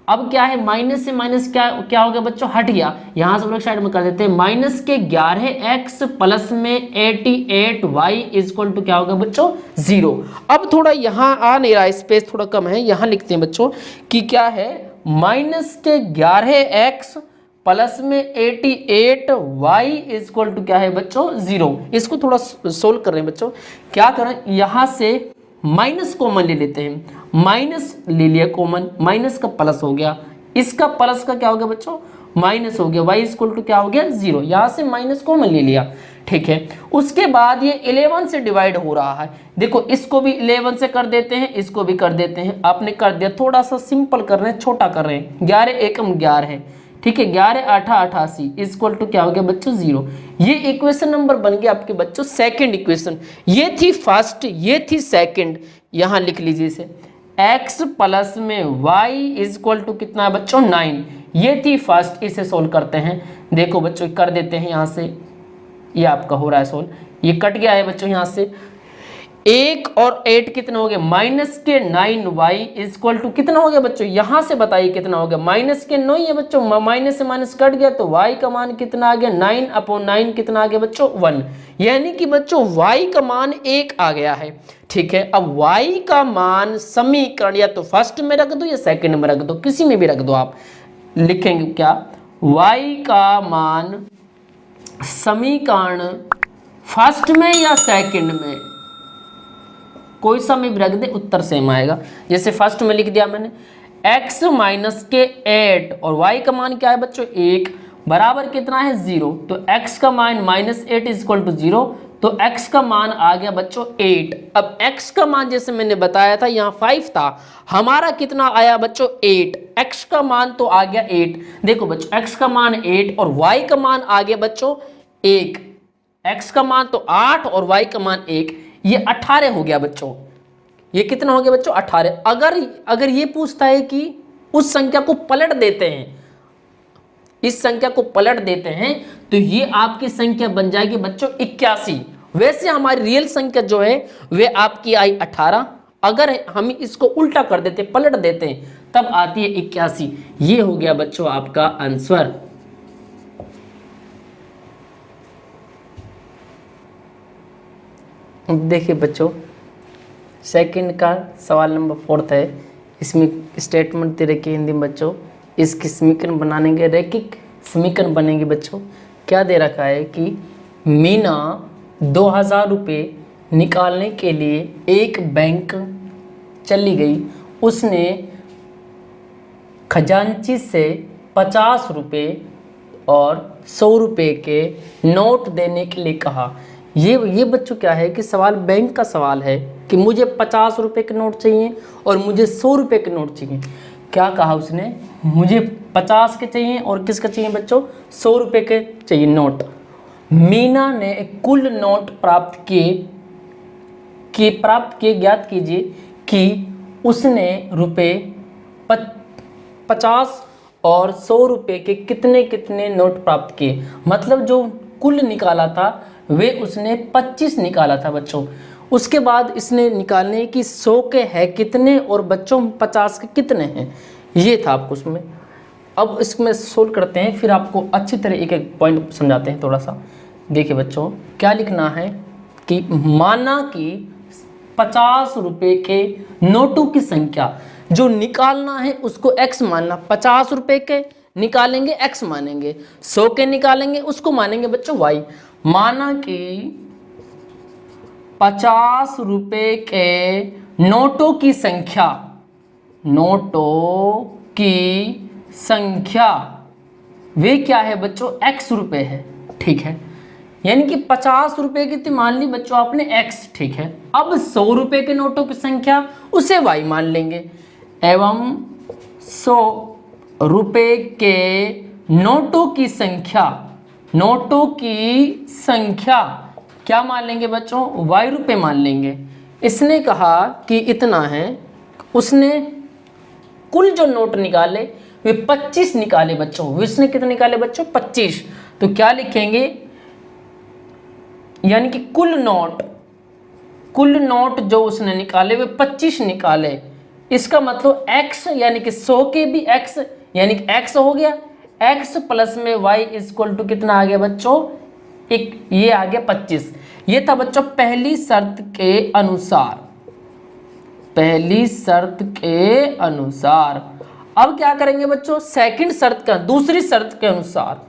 Speaker 1: अब क्या है माइनस से माइनस क्या हो गया बच्चों हट गया, यहाँ से लोग साइड में कर देते हैं, माइनस के 11x प्लस में 88y इक्वल टू क्या होगा बच्चों 0। अब थोड़ा यहाँ आ नहीं रहा, स्पेस थोड़ा कम है, यहाँ लिखते हैं बच्चों कि क्या है माइनस के 11x प्लस में 88y इक्वल टू क्या है बच्चों 0। इसको थोड़ा सोल्व कर रहे हैं बच्चों, क्या करें यहाँ से माइनस कॉमन ले लेते हैं, माइनस ले लिया कॉमन, माइनस का प्लस हो गया, इसका प्लस का क्या हो गया बच्चों माइनस हो गया, y इक्वल टू क्या हो गया 0, यहाँ से माइनस कॉमन ले लिया। ठीक है, उसके बाद ये 11 से डिवाइड हो रहा है, देखो इसको भी 11 से कर देते हैं, इसको भी कर देते हैं, आपने कर दिया, थोड़ा सा सिंपल कर रहे हैं, छोटा कर रहे हैं, 11 एकम 11 है। ठीक है, 11 8 88 इक्वल टू क्या हो गया बच्चों 0। ये इक्वेशन नंबर बन गया आपके बच्चों सेकंड इक्वेशन, ये थी फर्स्ट, ये थी सेकंड, यहाँ लिख लीजिए इसे x प्लस में y इक्वल टू कितना है बच्चों 9, ये थी फर्स्ट। इसे सोल्व करते हैं, देखो बच्चों कर देते हैं यहाँ से, ये आपका हो रहा है सोल्व, ये कट गया है बच्चों यहाँ से, 1 और 8 कितना हो गया माइनस के 9y इक्वल टू कितना हो गया बच्चों, यहाँ से बताइए कितना हो गया, माइनस के 9 है बच्चों, माइनस से माइनस कट गया तो y का मान कितना आ गया 9/9 कितना आ गया बच्चों 1, यानी कि बच्चों y का मान 1 आ गया है। ठीक है, अब y का मान समीकरण या तो फर्स्ट में रख दो या सेकंड में रख दो, किसी में भी रख दो, आप लिखेंगे क्या y का मान समीकरण फर्स्ट में या सेकंड में, कोई सा में भी रख दे उत्तर सेम आएगा। जैसे फर्स्ट में लिख दिया मैंने x माइनस के 8 और y का मान क्या है बच्चों 1 बराबर कितना है 0, तो x का मान -8 इक्वल टू 0, तो x का मान आ गया बच्चों 8। अब x का मान जैसे मैंने बताया था यहाँ 5 था, हमारा कितना आया बच्चों 8, x का मान तो आ गया 8। देखो बच्चों x का मान 8 और y का मान आ गया बच्चों 1, x का मान तो 8 और y का मान 1, ये 18 हो गया बच्चों, ये कितना हो गया बच्चों 18। अगर ये पूछता है कि उस संख्या को पलट देते हैं, इस संख्या को पलट देते हैं, तो ये आपकी संख्या बन जाएगी बच्चों 81। वैसे हमारी रियल संख्या जो है वे आपकी आई 18, अगर हम इसको उल्टा कर देते पलट देते हैं तब आती है 81। ये हो गया बच्चों आपका आंसर। देखिए बच्चों सेकंड का सवाल नंबर 4 है, इसमें स्टेटमेंट दे रखी है हिंदी में बच्चों, इसकी समीकरण बनानेंगे, रैखिक समीकरण बनेंगे बच्चों। क्या दे रखा है कि मीना 2000 रुपये निकालने के लिए एक बैंक चली गई, उसने खजांची से 50 रुपये और 100 रुपये के नोट देने के लिए कहा। ये बच्चों क्या है कि सवाल बैंक का सवाल है कि मुझे 50 रुपये के नोट चाहिए और मुझे 100 रुपये के नोट चाहिए। क्या कहा उसने, मुझे 50 के चाहिए और किसका चाहिए बच्चों 100 रुपये के चाहिए नोट। मीना ने कुल नोट प्राप्त किए, ज्ञात कीजिए कि उसने रुपये 50 और 100 रुपये के कितने कितने नोट प्राप्त किए। मतलब जो कुल निकाला था वे उसने 25 निकाला था बच्चों। उसके बाद इसने निकालने की 100 के है कितने और बच्चों 50 के कितने हैं, ये था आपको उसमें। अब इसमें सोल्व करते हैं, फिर आपको अच्छी तरह एक एक पॉइंट समझाते हैं थोड़ा सा। देखिए बच्चों क्या लिखना है कि माना कि 50 रुपये के नोटों की संख्या जो निकालना है उसको x मानना, 50 रुपये के निकालेंगे x मानेंगे, 100 के निकालेंगे उसको मानेंगे बच्चों y। माना कि 50 रुपये के नोटों की संख्या संख्या वे क्या है बच्चों, x रुपए है, ठीक है। यानी कि 50 रुपए की थी, मान ली बच्चों आपने x, ठीक है। अब 100 रुपए के नोटों की संख्या उसे y मान लेंगे, एवं 100 रुपए के नोटों की संख्या क्या मान लेंगे बच्चों, y रुपए मान लेंगे। इसने कहा कि इतना है, उसने कुल जो नोट निकाले वे 25 निकाले बच्चों। इसने कितने निकाले बच्चों, 25। तो क्या लिखेंगे, यानी कि कुल नोट जो उसने निकाले वे 25 निकाले। इसका मतलब x यानी कि 100 के भी x, यानी कि x हो गया, x प्लस में y इक्वल टू कितना आ गया बच्चों, एक ये आ गया 25। ये था बच्चों पहली शर्त के अनुसार। अब क्या करेंगे बच्चों, दूसरी शर्त के अनुसार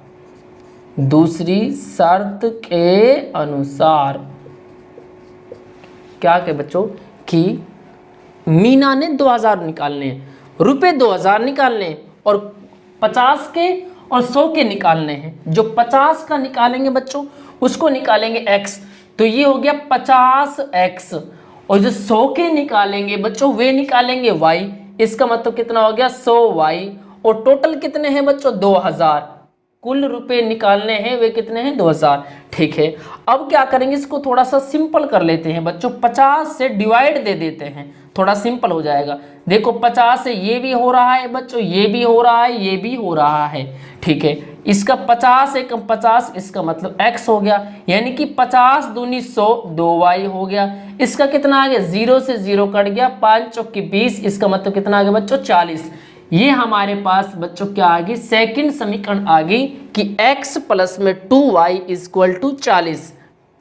Speaker 1: क्या कहे बच्चों कि मीना ने 2000 निकालने हैं, रुपए 2000 निकालने हैं, और 50 के और 100 के निकालने हैं। जो 50 का निकालेंगे बच्चों उसको निकालेंगे x, तो ये हो गया 50x, और जो 100 के निकालेंगे बच्चों वे निकालेंगे y। इसका मतलब कितना हो गया, 100y, और टोटल कितने हैं बच्चों, 2000। कुल रुपए निकालने हैं वे कितने हैं, 2000, ठीक है। अब क्या करेंगे, इसको थोड़ा सा सिंपल कर लेते हैं बच्चों, 50 से डिवाइड दे देते हैं, थोड़ा सिंपल हो जाएगा। देखो 50 से ये भी हो रहा है बच्चों, ये भी हो रहा है, ये भी हो रहा है, ठीक है। इसका 50 एक 50, इसका मतलब x हो गया, यानी कि 50 दूनी 100, 2y हो गया। इसका कितना आ गया, 0 से 0 कट गया, 5 चौकी 20, इसका मतलब कितना आ गया बच्चों, 40। ये हमारे पास बच्चों क्या आ गई, सेकंड समीकरण आ गई कि x प्लस में 2y इक्वल टू 40।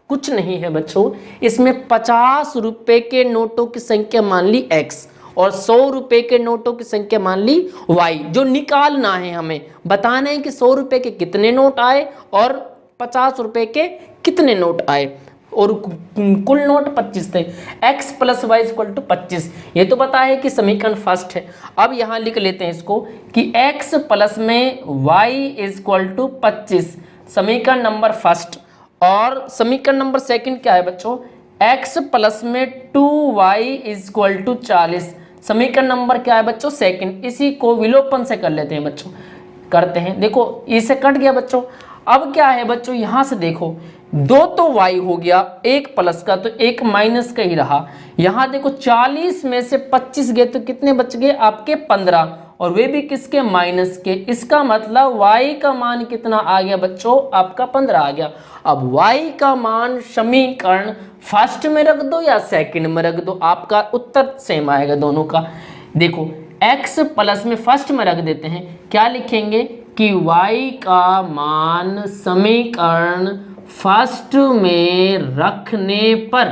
Speaker 1: कुछ नहीं है बच्चों, इसमें 50 रुपए के नोटों की संख्या मान ली x और 100 रुपए के नोटों की संख्या मान ली y। जो निकालना है, हमें बताना है कि 100 रुपए के कितने नोट आए और 50 रुपए के कितने नोट आए, और कुल नोट 25 थे। x plus y equal to 25, ये तो पता है कि समीकरण फर्स्ट है। अब यहाँ लिख लेते हैं इसको कि x प्लस में y इक्वल टू 25 समीकरण नंबर फर्स्ट, और समीकरण नंबर सेकंड क्या है बच्चों, x प्लस में 2y इक्वल टू 40 समीकरण नंबर क्या है बच्चों, सेकंड। इसी को विलोपन से कर लेते हैं बच्चों, करते हैं। देखो इसे कट गया बच्चों। अब क्या है बच्चों, यहाँ से देखो 2 तो y हो गया, 1 प्लस का तो 1 माइनस का ही रहा। यहाँ देखो 40 में से 25 गए तो कितने बच गए आपके 15, और वे भी किसके, माइनस के। इसका मतलब y का मान कितना आ गया बच्चों, आपका 15 आ गया। अब y का मान समीकरण फर्स्ट में रख दो या सेकंड में रख दो, आपका उत्तर सेम आएगा दोनों का। देखो x प्लस में फर्स्ट में रख देते हैं, क्या लिखेंगे कि y का मान समीकरण फर्स्ट में रखने पर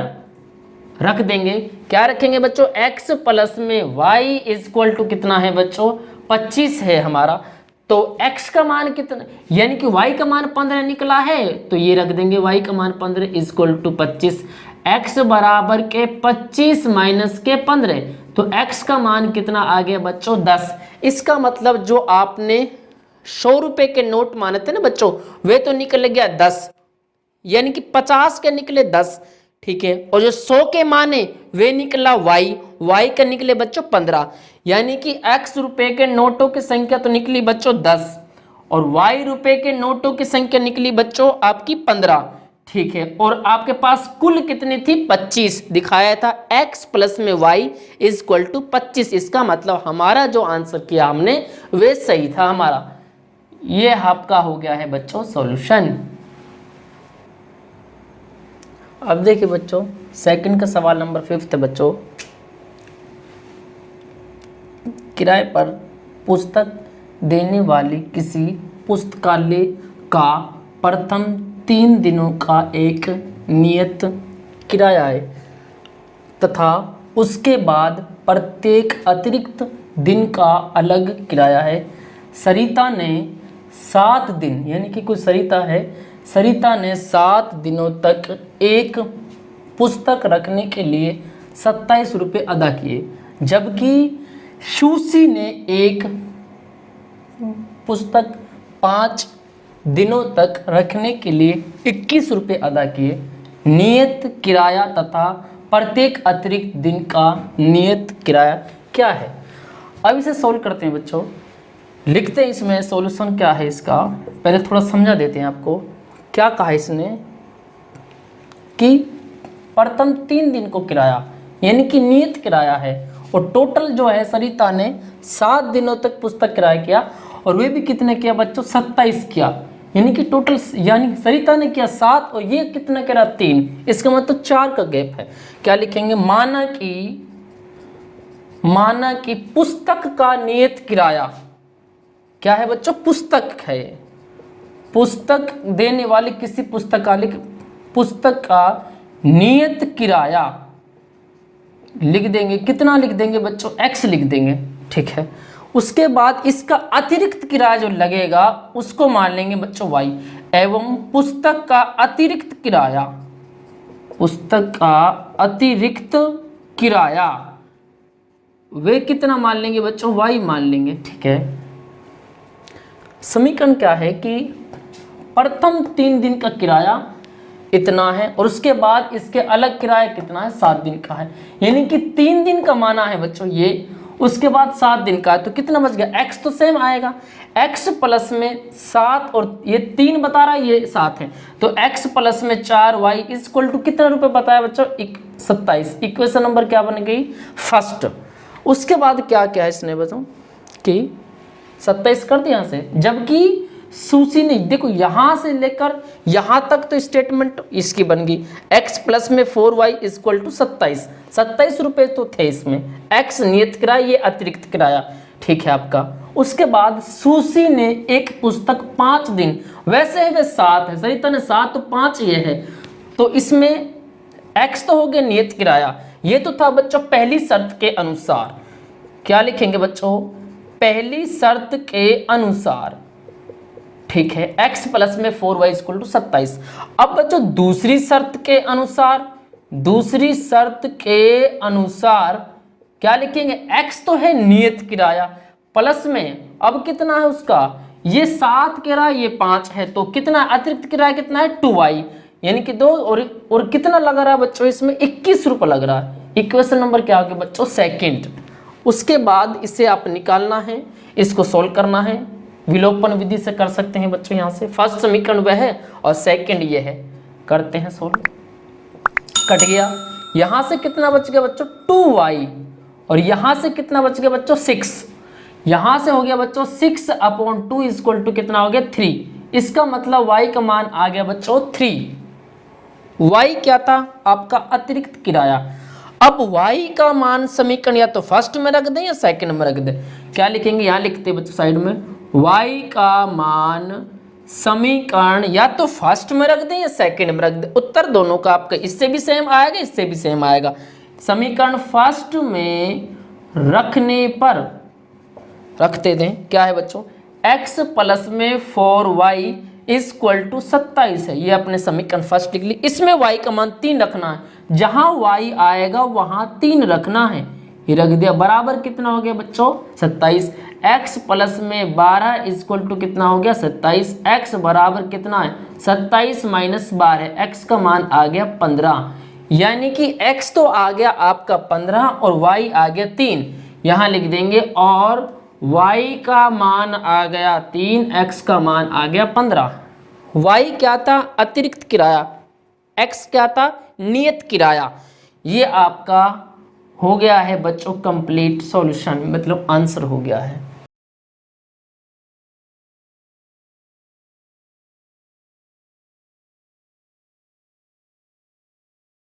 Speaker 1: रख देंगे, क्या रखेंगे बच्चों, x प्लस में y इक्वल टू कितना है बच्चों, 25 है हमारा। तो x का मान कितना, यानी कि y का मान 15 निकला है, तो ये रख देंगे y का मान 15 इक्वल टू 25। x बराबर के 25 माइनस के 15, तो x का मान कितना आ गया बच्चों, 10। इसका मतलब जो आपने 100 रुपए के नोट माने थे ना बच्चों, वे तो निकल गया 10, यानी कि 50 के निकले 10, ठीक है। और जो 100 के माने वे निकला y का निकले बच्चों 15, यानी कि x रुपए के नोटों की संख्या तो निकली बच्चों 10, और y रुपए के नोटों की संख्या निकली बच्चों आपकी 15, ठीक है। और आपके पास कुल कितनी थी, 25 दिखाया था, x प्लस में y इक्वल टू 25। इसका मतलब हमारा जो आंसर किया हमने वे सही था हमारा। ये आपका हो गया है बच्चों सॉल्यूशन। अब देखिए बच्चों सेकंड का सवाल नंबर 5 है बच्चों, किराए पर पुस्तक देने वाली किसी पुस्तकालय का प्रथम 3 दिनों का एक नियत किराया है तथा उसके बाद प्रत्येक अतिरिक्त दिन का अलग किराया है। सरिता ने 7 दिन, यानी कि कोई सरिता है, सरिता ने 7 दिनों तक एक पुस्तक रखने के लिए 27 रुपये अदा किए, जबकि शूसी ने एक पुस्तक 5 दिनों तक रखने के लिए 21 रुपये अदा किए। नियत किराया तथा प्रत्येक अतिरिक्त दिन का नियत किराया क्या है। अब इसे सोल्व करते हैं बच्चों, लिखते हैं इसमें सॉल्यूशन क्या है इसका। पहले थोड़ा समझा देते हैं आपको। क्या कहा इसने कि प्रथम 3 दिन को किराया यानी कि नियत किराया है, और टोटल जो है सरिता ने 7 दिनों तक पुस्तक किराया किया, और वे भी कितने किया बच्चों 27 किया, यानी कि टोटल यानी सरिता ने किया 7 और ये कितना करा 3, इसका मतलब 4 का गैप है। क्या लिखेंगे, माना कि पुस्तक का नियत किराया क्या है बच्चों, पुस्तक है, पुस्तक देने वाले किसी पुस्तकालय पुस्तक का नियत किराया लिख देंगे, कितना लिख देंगे बच्चों, x लिख देंगे, ठीक है। उसके बाद इसका अतिरिक्त किराया जो लगेगा उसको मान लेंगे बच्चों y, एवं पुस्तक का अतिरिक्त किराया, पुस्तक का अतिरिक्त किराया वे कितना मान लेंगे बच्चों, y मान लेंगे, ठीक है। समीकरण क्या है कि प्रथम 3 दिन का किराया इतना है और उसके बाद इसके अलग किराया कितना है, 7 दिन का है, यानी कि 3 दिन का माना है बच्चों ये, उसके बाद 7 दिन का है, तो कितना बच गया, x तो सेम आएगा, x प्लस में 7 और ये 3 बता रहा है, ये 7 है, तो x प्लस में 4y इक्वल टू कितना रुपए बताया बच्चों, 27। इक्वेशन नंबर क्या बन गई, फर्स्ट। उसके बाद क्या क्या है इसने बच्चों कि 27 कर दिया यहाँ से, जबकि सूची नहीं, देखो यहां से लेकर यहां तक तो स्टेटमेंट इसकी बन गई, x प्लस में 4y इक्वल टू 27 रुपए तो थे इसमें, x नियत किराया, ये अतिरिक्त किराया, ठीक है आपका। उसके बाद सूची ने एक पुस्तक 5 दिन, वैसे है वे 7 है, सरिता ने 7 तो 5 ये है, तो इसमें x तो हो गया नियत किराया, ये तो था बच्चों पहली शर्त के अनुसार। क्या लिखेंगे बच्चों, पहली शर्त के अनुसार, ठीक है, x प्लस में 4y इक्वल टू 27। अब बच्चों दूसरी शर्त के अनुसार क्या लिखेंगे, x तो है नियत किराया, प्लस में अब कितना है उसका, ये 7 किराया, ये 5 है, तो कितना अतिरिक्त किराया कितना है 2y, यानी कि 2 और कितना लग रहा है बच्चों इसमें 21 रुपये लग रहा है। इक्वेशन नंबर क्या हो गया बच्चों, सेकंड। उसके बाद इसे आप निकालना है, इसको सोल्व करना है, विलोपन विधि से कर सकते हैं बच्चों। यहाँ से फर्स्ट समीकरण वह है और सेकंड ये है, करते हैं सोल्व, कट गया। यहाँ से कितना बच गया बच्चों 2y, और यहाँ से कितना बच गया बच्चों 6, यहाँ से हो गया बच्चों 6/2 इक्वल टू कितना हो गया 3, इसका मतलब y का मान आ गया बच्चों 3। y क्या था आपका अतिरिक्त किराया। अब y का मान समीकरण या तो फर्स्ट में रख दें या सेकंड में रख दें। क्या लिखेंगे, यहाँ लिखते बच्चों साइड में, y का मान समीकरण या तो फर्स्ट में रख दें या सेकंड में रख दें, उत्तर दोनों का आपका इससे भी सेम आएगा, इससे भी सेम आएगा। समीकरण फर्स्ट में रखने पर रखते दें, क्या है बच्चों, x प्लस में 4y इक्वल टू 27 है, ये अपने समीकरण फर्स्ट लिख ली। इसमें y का मान 3 रखना है, जहां y आएगा वहां 3 रखना है, ये रख दिया, बराबर कितना हो गया बच्चों 27। x प्लस में 12 इक्वल टू कितना हो गया 27, x बराबर कितना है 27 माइनस 12, x का मान आ गया 15, यानी कि x तो आ गया आपका 15 और y आ गया 3, यहाँ लिख देंगे, और y का मान आ गया 3, x का मान आ गया 15। y क्या था अतिरिक्त किराया, x क्या था नियत किराया। ये आपका हो गया है बच्चों कंप्लीट सॉल्यूशन, मतलब आंसर हो गया है।